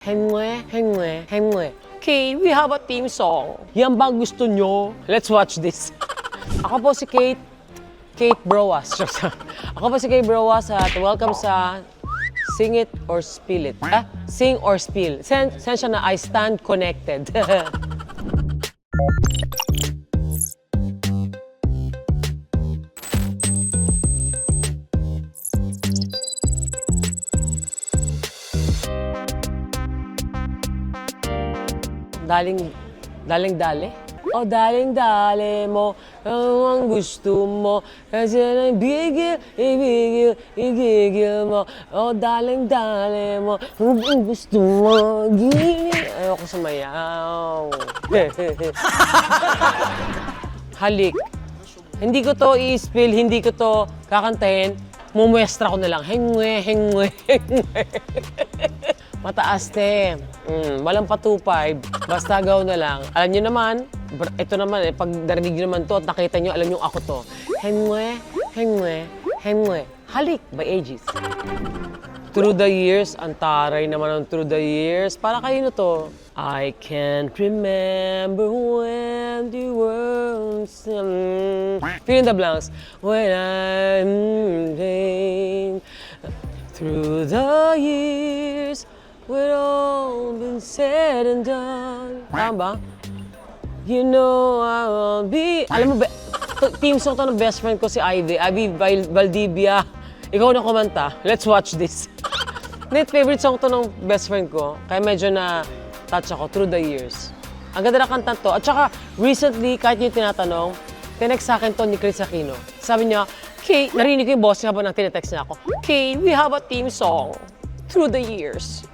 Hengwe, hengwe, hengwe. Okay, we have a theme song. Yan ba gusto nyo? Let's watch this. Ako po si Kate Broas. Ako po si Kate Broas at welcome sa Sing It or Spill It. Sing or Spill. Sensya na I stand connected. Daling-dali? Oh, daling-dali mo, ang gusto mo, kasi igigil mo. Oh, daling-dali mo, ang gusto mo, ayoko sumayaw. Halik. Hindi ko to i-spill, hindi ko to kakantahin, mumuestra ko na lang, hengwe, hengwe, hengwe. Mataas, te. Walang patupay. Basta gaw na lang. Alam nyo naman, ito naman pag narinig nyo naman to at nakita nyo, alam nyo ako to. Hengwe, hengwe, hengwe. Halik by Aegis. Through the years, ang taray naman ng Through the Years. Para kayo na to. I can't remember when the world fill in the blanks. When I'm through the years, when all been said and done. Tama ba? You know I will be... Alam mo, team song to ng best friend ko si Ivy Valdivia. Ikaw na kumanta. Let's watch this. Net favorite song to ng best friend ko. Kaya medyo na touch ako through the years. Ang ganda na kanta to. At saka recently, kahit yung tinatanong, tinext sa akin to ni Chris Aquino. Sabi niya, Kay, narinig ko yung boss niya habang nang tinetext niya ako. Kay, we have a theme song. Through the years.